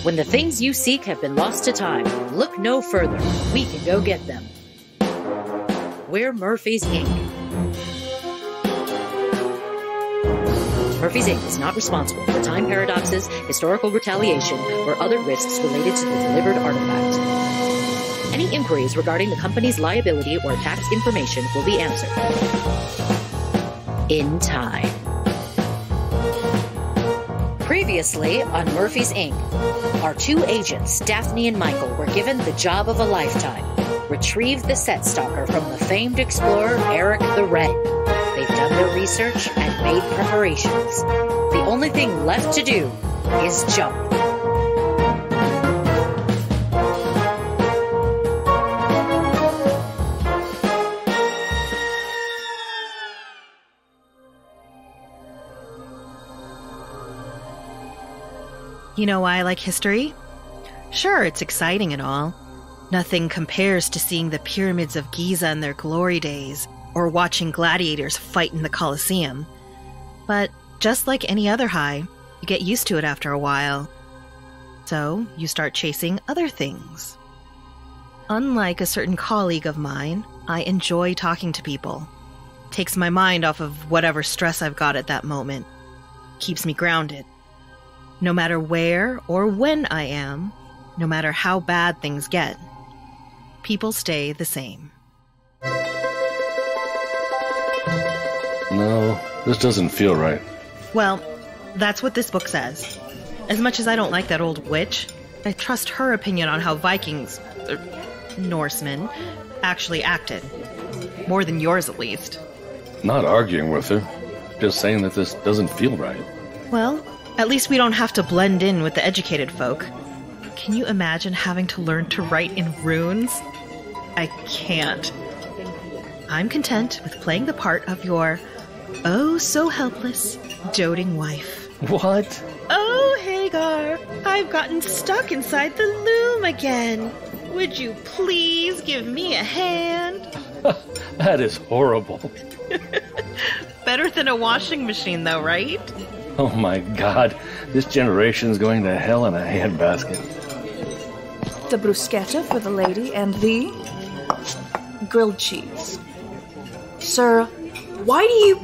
When the things you seek have been lost to time, look no further. We can go get them. We're Murphy's Inc. Murphy's Inc. is not responsible for time paradoxes, historical retaliation, or other risks related to the delivered artifact. Any inquiries regarding the company's liability or tax information will be answered in time. Previously on Murphy's Inc., our two agents, Daphne and Michael, were given the job of a lifetime: retrieve the set stalker from the famed explorer Eric the Red. They've done their research and made preparations. The only thing left to do is jump. You know why I like history? Sure, it's exciting and all. Nothing compares to seeing the pyramids of Giza in their glory days, or watching gladiators fight in the Colosseum. But just like any other high, you get used to it after a while. So you start chasing other things. Unlike a certain colleague of mine, I enjoy talking to people. Takes my mind off of whatever stress I've got at that moment. Keeps me grounded. No matter where or when I am, no matter how bad things get, people stay the same. No, this doesn't feel right. Well, that's what this book says. As much as I don't like that old witch, I trust her opinion on how Vikings, Norsemen, actually acted. More than yours, at least. Not arguing with her. Just saying that this doesn't feel right. Well, at least we don't have to blend in with the educated folk. Can you imagine having to learn to write in runes? I can't. I'm content with playing the part of your oh-so-helpless, doting wife. What? Oh, Hagar, I've gotten stuck inside the loom again. Would you please give me a hand? That is horrible. Better than a washing machine, though, right? Oh my God, this generation's going to hell in a handbasket. The bruschetta for the lady and the grilled cheese. Sir, why do you...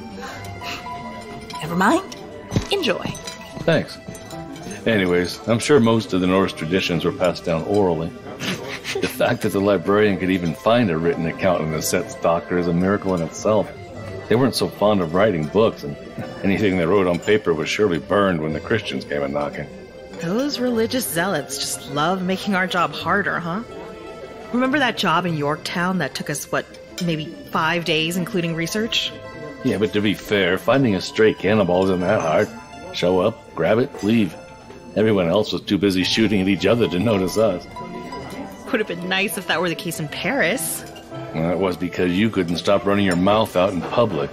Never mind. Enjoy. Thanks. Anyways, I'm sure most of the Norse traditions were passed down orally. The fact that the librarian could even find a written account in the set stalker is a miracle in itself. They weren't so fond of writing books, and anything they wrote on paper was surely burned when the Christians came a-knocking. Those religious zealots just love making our job harder, huh? Remember that job in Yorktown that took us, maybe 5 days, including research? Yeah, but to be fair, finding a stray cannibal isn't that hard. Show up, grab it, leave. Everyone else was too busy shooting at each other to notice us. Would have been nice if that were the case in Paris. Well, that was because you couldn't stop running your mouth out in public.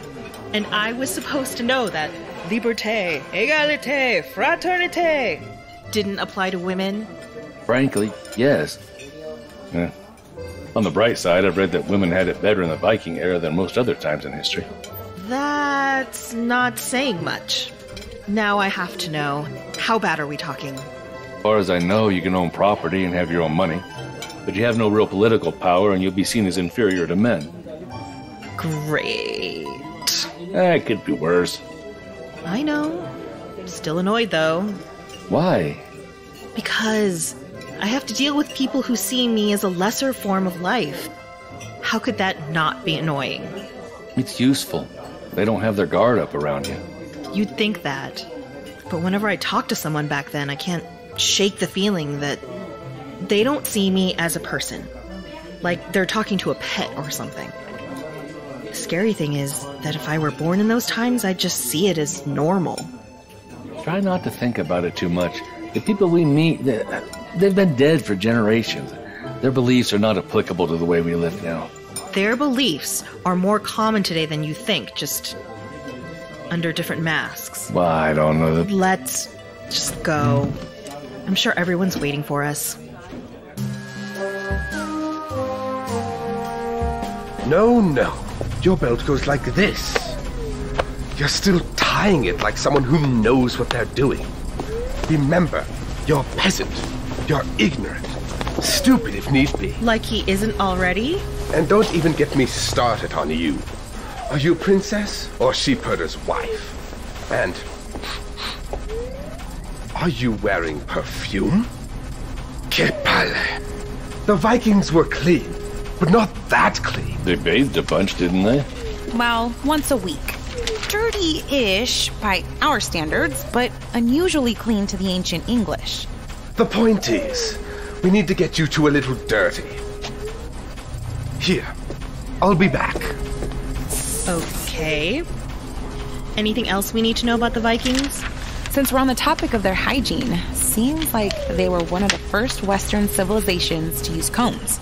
And I was supposed to know that liberté, égalité, fraternité didn't apply to women? Frankly, yes. On the bright side, I've read that women had it better in the Viking era than most other times in history. That's not saying much. Now I have to know, how bad are we talking? As far as I know, you can own property and have your own money. But you have no real political power, and you'll be seen as inferior to men. Great. It could be worse. I know. Still annoyed, though. Why? Because I have to deal with people who see me as a lesser form of life. How could that not be annoying? It's useful. They don't have their guard up around you. You'd think that. But whenever I talk to someone back then, I can't shake the feeling that they don't see me as a person. Like they're talking to a pet or something. The scary thing is that if I were born in those times, I'd just see it as normal. Try not to think about it too much. The people we meet, they've been dead for generations. Their beliefs are not applicable to the way we live now. Their beliefs are more common today than you think, just under different masks. Well, I don't know that... Let's just go. I'm sure everyone's waiting for us. No. Your belt goes like this. You're still tying it like someone who knows what they're doing. Remember, you're a peasant. You're ignorant. Stupid if need be. Like he isn't already? And don't even get me started on you. Are you princess or sheepherder's wife? And are you wearing perfume? Que parle. The Vikings were clean, but not that clean. They bathed a bunch, didn't they? Well, once a week. Dirty-ish by our standards, but unusually clean to the ancient English. The point is, we need to get you to a little dirty. Here, I'll be back. Okay. Anything else we need to know about the Vikings? Since we're on the topic of their hygiene, seems like they were one of the first Western civilizations to use combs.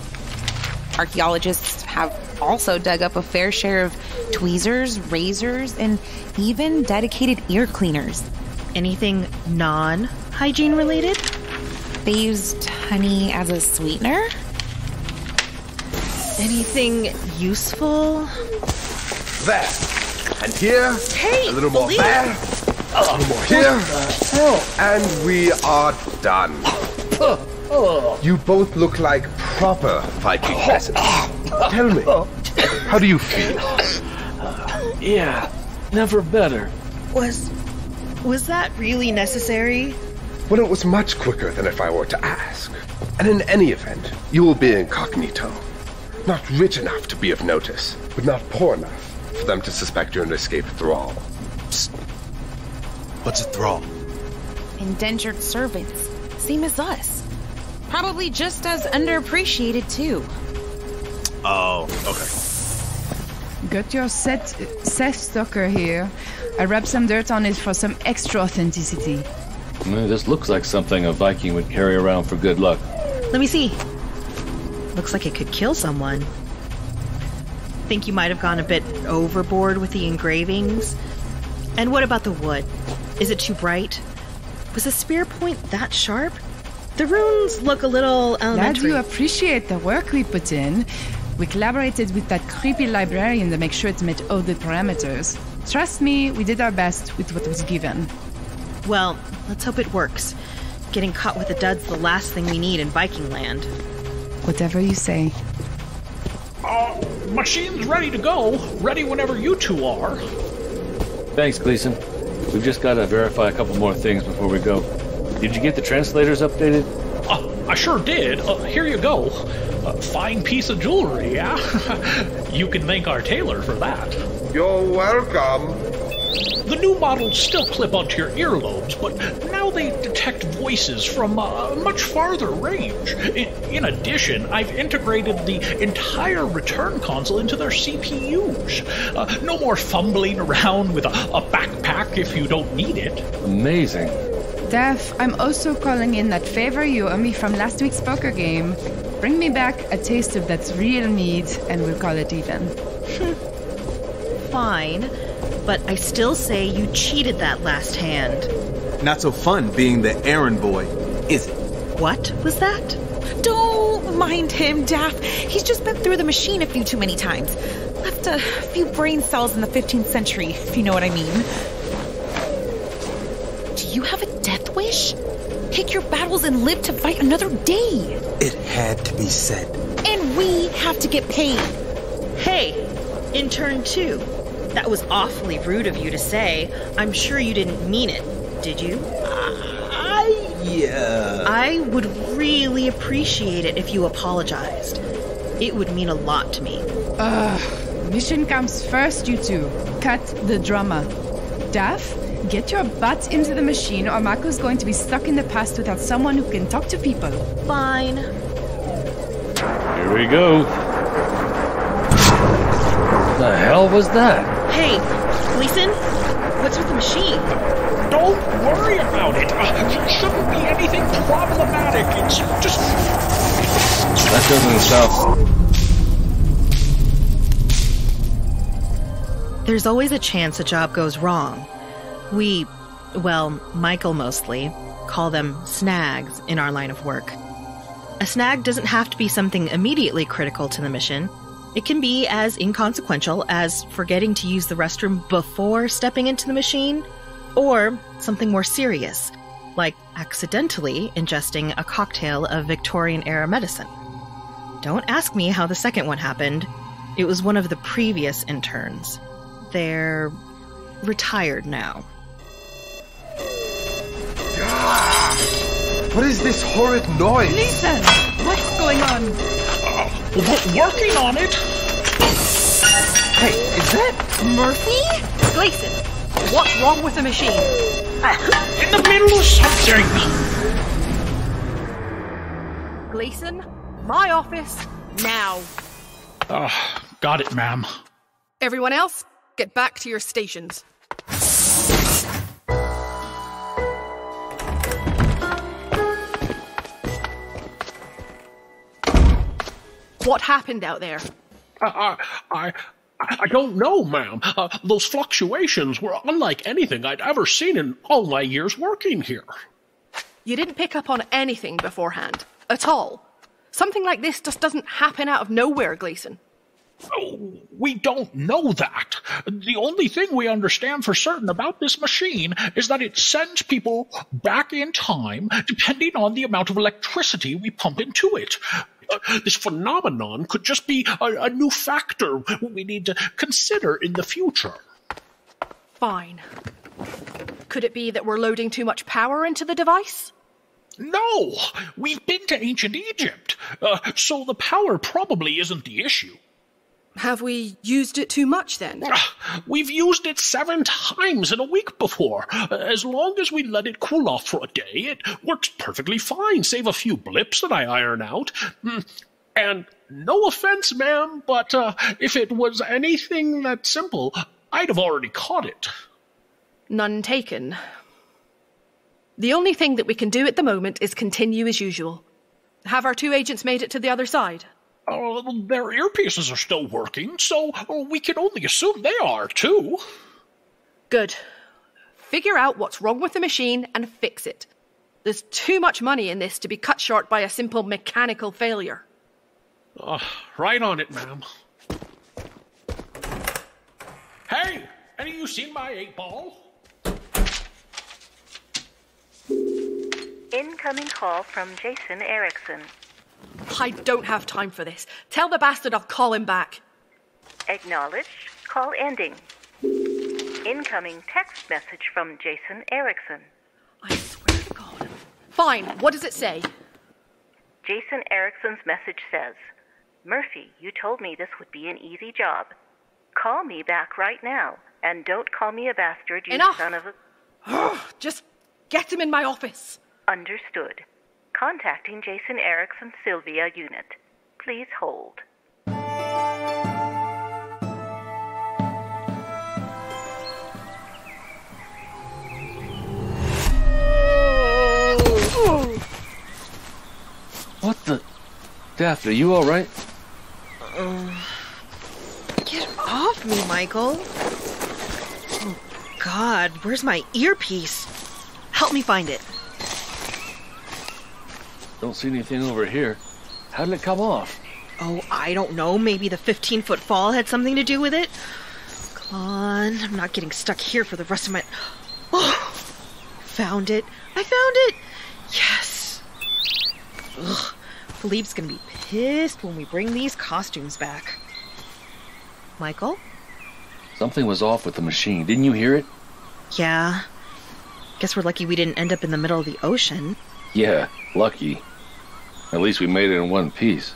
Archaeologists have also dug up a fair share of tweezers, razors, and even dedicated ear cleaners. Anything non-hygiene related? They used honey as a sweetener? Anything useful? There. And here. Hey, a little more please. there. A little more here. And we are done. You both look like proper Viking peasants. Tell me, how do you feel? Yeah, never better. Was that really necessary? Well, it was much quicker than if I were to ask. And in any event, you will be incognito. Not rich enough to be of notice, but not poor enough for them to suspect you're an escaped thrall. Psst. What's a thrall? Indentured servants, same as us. Probably just as underappreciated, too. Oh, okay. Got your Seth Stoker here. I rubbed some dirt on it for some extra authenticity. This looks like something a Viking would carry around for good luck. Let me see. Looks like it could kill someone. Think you might have gone a bit overboard with the engravings? And what about the wood? Is it too bright? Was the spear point that sharp? The runes look a little Glad elementary. you appreciate the work we put in. We collaborated with that creepy librarian to make sure it met all the parameters. Trust me, we did our best with what was given. Well, let's hope it works. Getting caught with the duds the last thing we need in Viking land. Whatever you say. Machine's ready to go. Ready whenever you two are. Thanks, Gleason. We've just got to verify a couple more things before we go. Did you get the translators updated? I sure did. Here you go. Fine piece of jewelry, yeah? You can thank our tailor for that. You're welcome. The new models still clip onto your earlobes, but now they detect voices from a much farther range. In addition, I've integrated the entire return console into their CPUs. No more fumbling around with a backpack if you don't need it. Amazing. Daph, I'm also calling in that favor you owe me from last week's poker game. Bring me back a taste of that real meat, and we'll call it even. Fine, but I still say you cheated that last hand. Not so fun being the errand boy, is it? What was that? Don't mind him, Daff. He's just been through the machine a few too many times. Left a few brain cells in the 15th century, if you know what I mean. Do you have a death wish? Pick your battles and live to fight another day. It had to be said. And we have to get paid. Hey, intern 2. That was awfully rude of you to say. I'm sure you didn't mean it, did you? Yeah. I would really appreciate it if you apologized. It would mean a lot to me. Mission comes first, you two. Cut the drama. Daff, get your butt into the machine or Mako's going to be stuck in the past without someone who can talk to people. Fine. Here we go. The hell was that? Hey, Gleason, what's with the machine? Don't worry about it. Shouldn't be anything problematic. It's just... That doesn't sound... There's always a chance a job goes wrong. We, well, Michael mostly, call them snags in our line of work. A snag doesn't have to be something immediately critical to the mission. It can be as inconsequential as forgetting to use the restroom before stepping into the machine, or something more serious, like accidentally ingesting a cocktail of Victorian-era medicine. Don't ask me how the second one happened. It was one of the previous interns. They're retired now. What is this horrid noise? Listen! What's going on? Working on it. Hey, is that... Murphy? Gleason, what's wrong with the machine? In the middle of something. Gleason, my office, now. Got it, ma'am. Everyone else, get back to your stations. What happened out there? I don't know, ma'am. Those fluctuations were unlike anything I'd ever seen in all my years working here. You didn't pick up on anything beforehand, at all. Something like this just doesn't happen out of nowhere, Gleason. Oh, we don't know that. The only thing we understand for certain about this machine is that it sends people back in time depending on the amount of electricity we pump into it. This phenomenon could just be a new factor we need to consider in the future. Fine. Could it be that we're loading too much power into the device? No! We've been to ancient Egypt, so the power probably isn't the issue. Have we used it too much, then? We've used it 7 times in a week before. As long as we let it cool off for a day, it works perfectly fine, save a few blips that I iron out. And no offense, ma'am, but if it was anything that simple, I'd have already caught it. None taken. The only thing that we can do at the moment is continue as usual. Have our 2 agents made it to the other side? Their earpieces are still working, so we can only assume they are, too. Good. Figure out what's wrong with the machine and fix it. There's too much money in this to be cut short by a simple mechanical failure. Right on it, ma'am. Hey, any of you seen my 8-ball? Incoming call from Jason Erickson. I don't have time for this. Tell the bastard I'll call him back. Acknowledged. Call ending. Incoming text message from Jason Erickson. I swear to God. Fine. What does it say? Jason Erickson's message says, Murphy, you told me this would be an easy job. Call me back right now, and don't call me a bastard, you Enough. son of a... Just get him in my office. Understood. Contacting Jason Erickson's Sylvia unit. Please hold. What the? Daphne, you alright? Get off me, Michael. Oh, God, where's my earpiece? Help me find it. Don't see anything over here. How did it come off? Oh, I don't know. Maybe the 15-foot fall had something to do with it? Come on. I'm not getting stuck here for the rest of my... Oh! Found it. I found it! Yes! Ugh. Philippe's gonna be pissed when we bring these costumes back. Michael? Something was off with the machine. Didn't you hear it? Yeah. Guess we're lucky we didn't end up in the middle of the ocean. Yeah, lucky. At least we made it in one piece.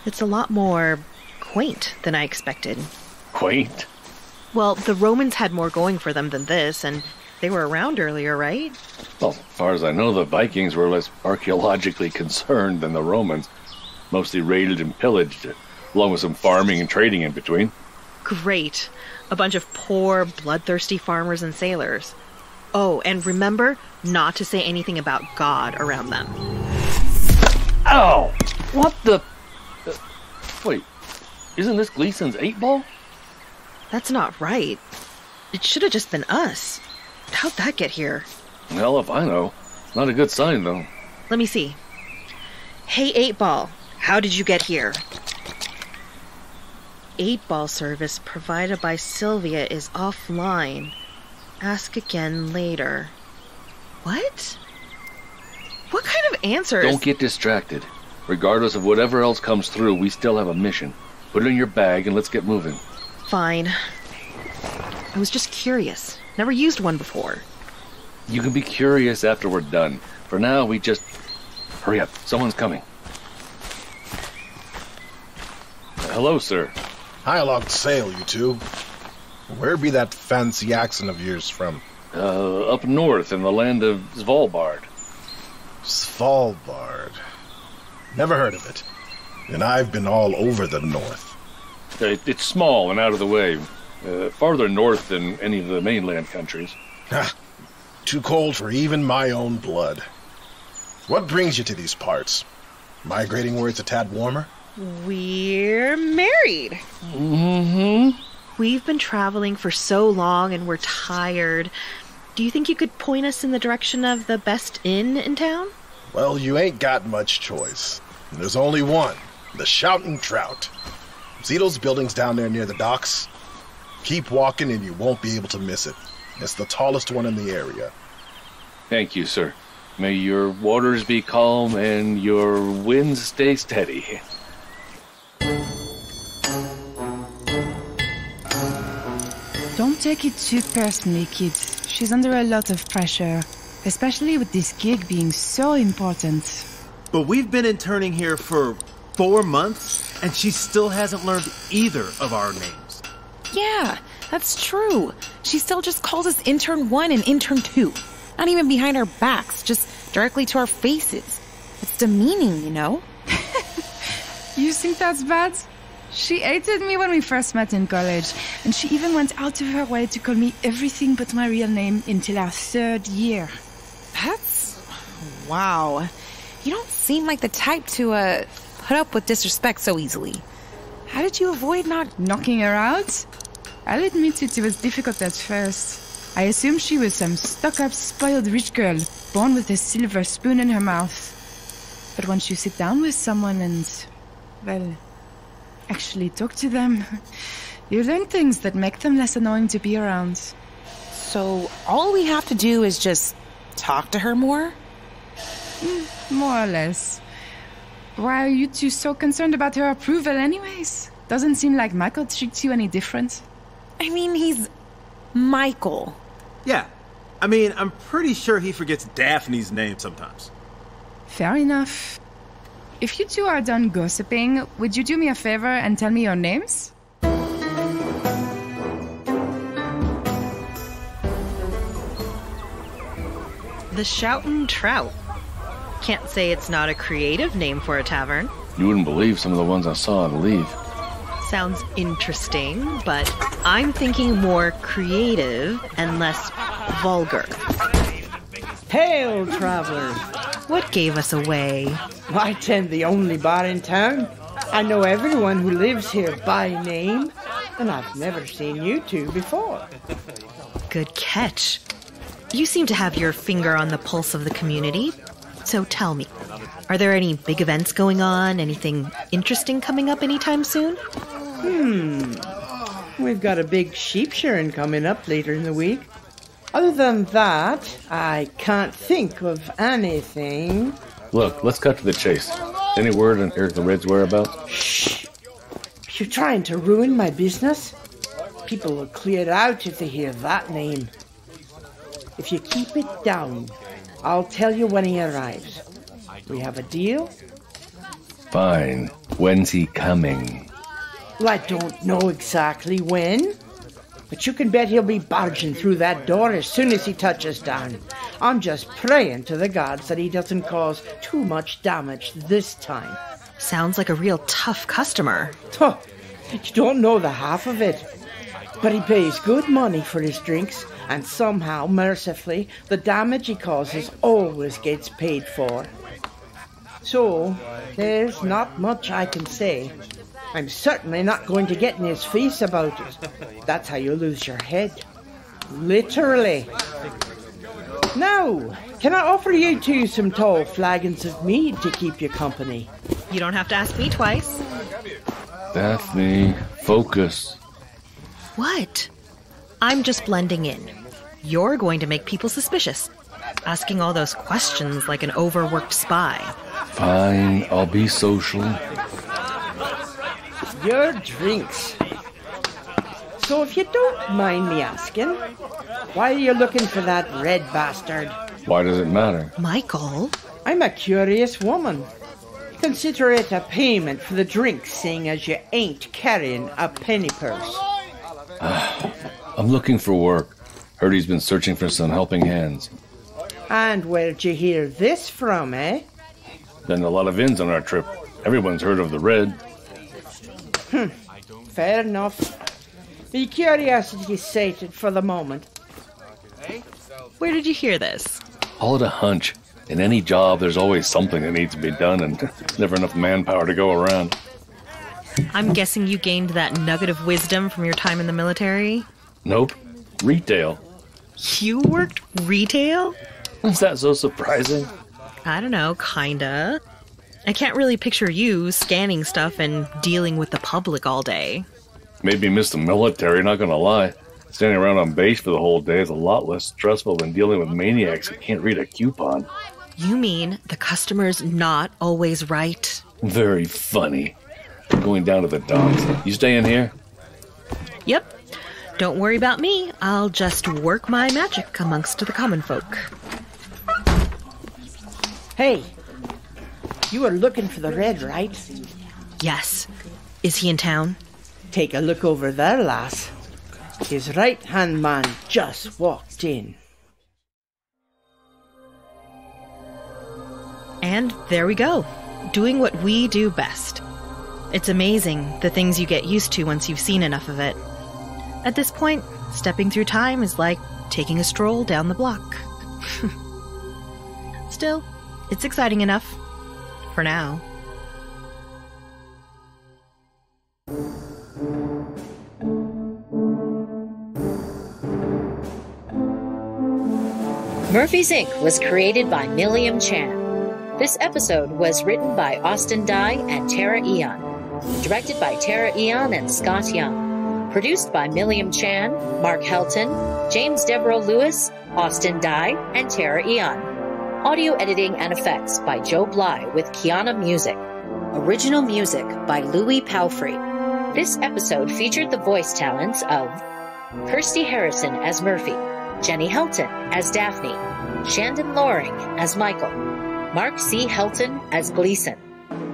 It's a lot more quaint than I expected. Quaint? Well, the Romans had more going for them than this, and they were around earlier, right? Well, as far as I know, the Vikings were less archaeologically concerned than the Romans. Mostly raided and pillaged, along with some farming and trading in between. Great. A bunch of poor, bloodthirsty farmers and sailors. Oh, and remember not to say anything about God around them. Ow! What the... Wait, isn't this Gleason's 8-ball? That's not right. It should have just been us. How'd that get here? Hell if I know. Not a good sign, though. Let me see. Hey, 8-ball, how did you get here? 8-ball service provided by Sylvia is offline. Ask again later. What? What kind of answers? Don't get distracted. Regardless of whatever else comes through, we still have a mission. Put it in your bag and let's get moving. Fine. I was just curious. Never used one before. You can be curious after we're done. For now, we just... Hurry up. Someone's coming. Hello, sir. Hi along sail, you two. Where be that fancy accent of yours from? Up north in the land of Svalbard. Svalbard. Never heard of it. And I've been all over the north. It's small and out of the way. Farther north than any of the mainland countries. Ha! Too cold for even my own blood. What brings you to these parts? Migrating where it's a tad warmer? We're married. Mm-hmm. We've been traveling for so long and we're tired. Do you think you could point us in the direction of the best inn in town? Well, you ain't got much choice. There's only one. The Shouting Trout. See those buildings down there near the docks? Keep walking and you won't be able to miss it. It's the tallest one in the area. Thank you, sir. May your waters be calm and your winds stay steady. Don't take it too personally, kids. She's under a lot of pressure, especially with this gig being so important. But we've been interning here for 4 months, and she still hasn't learned either of our names. Yeah, that's true. She still just calls us Intern 1 and Intern 2. Not even behind our backs, just directly to our faces. It's demeaning, you know? You think that's bad? She hated me when we first met in college, and she even went out of her way to call me everything but my real name until our 3rd year. That's... wow. You don't seem like the type to, put up with disrespect so easily. How did you avoid not... knocking her out? I'll admit it was difficult at first. I assumed she was some stuck-up, spoiled rich girl, born with a silver spoon in her mouth. But once you sit down with someone and, well, actually talk to them, you learn things that make them less annoying to be around. So all we have to do is just talk to her more? More or less. Why are you two so concerned about her approval anyways? Doesn't seem like Michael treats you any different. I mean, he's Michael. Yeah. I mean, I'm pretty sure he forgets Daphne's name sometimes. Fair enough. If you two are done gossiping, would you do me a favor and tell me your names? The Shoutin' Trout. Can't say it's not a creative name for a tavern. You wouldn't believe some of the ones I saw on leave. Sounds interesting, but I'm thinking more creative and less vulgar. Hail, travelers! What gave us away? I tend the only bar in town. I know everyone who lives here by name, and I've never seen you two before. Good catch. You seem to have your finger on the pulse of the community. So tell me, are there any big events going on? Anything interesting coming up anytime soon? We've got a big sheep shearing coming up later in the week. Other than that, I can't think of anything. Look, let's cut to the chase. Any word on Eric the Red's whereabouts? Shh! You're trying to ruin my business? People will clear out if they hear that name. If you keep it down, I'll tell you when he arrives. We have a deal? Fine. When's he coming? Well, I don't know exactly when, but you can bet he'll be barging through that door as soon as he touches down. I'm just praying to the gods that he doesn't cause too much damage this time. Sounds like a real tough customer. Huh, you don't know the half of it. But he pays good money for his drinks, and somehow, mercifully, the damage he causes always gets paid for. So, there's not much I can say. I'm certainly not going to get in his face about it. That's how you lose your head. Literally. Now, can I offer you two some tall flagons of mead to keep you company? You don't have to ask me twice. Daphne, focus. What? I'm just blending in. You're going to make people suspicious. asking all those questions like an overworked spy. Fine, I'll be social. Your drinks. So if you don't mind me asking, why are you looking for that red bastard? Why does it matter? Michael? I'm a curious woman. Consider it a payment for the drinks, seeing as you ain't carrying a penny purse. I'm looking for work. Heard he's been searching for some helping hands. And where'd you hear this from, eh? Been a lot of inns on our trip. Everyone's heard of the Red. Fair enough. The curiosity sated for the moment. Where did you hear this? Call it a hunch. In any job, there's always something that needs to be done and never enough manpower to go around. I'm guessing you gained that nugget of wisdom from your time in the military? Nope. Retail. You worked retail? Is that so surprising? I don't know, kinda. I can't really picture you scanning stuff and dealing with the public all day. Made me miss the military, not gonna lie. Standing around on base for the whole day is a lot less stressful than dealing with maniacs who can't read a coupon. You mean the customer's not always right? Very funny. Going down to the docks. You staying here? Yep. Don't worry about me. I'll just work my magic amongst the common folk. Hey, you were looking for the Red, right? Yes. Is he in town? Take a look over there, lass. His right-hand man just walked in. And there we go. Doing what we do best. It's amazing the things you get used to once you've seen enough of it. At this point, stepping through time is like taking a stroll down the block. Still, it's exciting enough. For now. Murphy's Inc. was created by Milliam Chan. This episode was written by Austin Dye and Tara Eon. Directed by Tara Eon and Scott Young. Produced by Milliam Chan, Mark Helton, James Devereaux Lewis, Austin Dye, and Tara Eon. Audio editing and effects by Joe Bly with Kiana Music. Original music by Louis Palfrey. This episode featured the voice talents of Kirsty Harrison as Murphy, Jenny Helton as Daphne, Shandon Loring as Michael, Mark C. Helton as Gleason,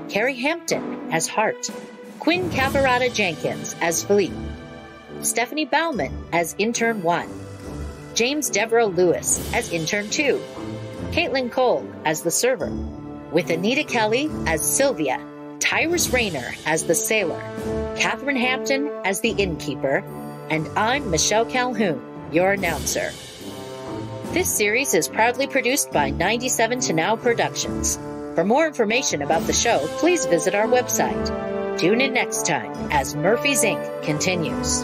Carrie Hampton as Hart, Quinn Cavarata Jenkins as Philippe, Stephanie Bauman as Intern 1, James Devereaux Lewis as Intern 2, Caitlin Cole as the server, with Anita Kelly as Sylvia, Tyrus Rayner as the sailor, Catherine Hampton as the innkeeper, and I'm Michelle Calhoun, your announcer. This series is proudly produced by 97 to Now Productions. For more information about the show, please visit our website. Tune in next time as Murphy's Inc. continues.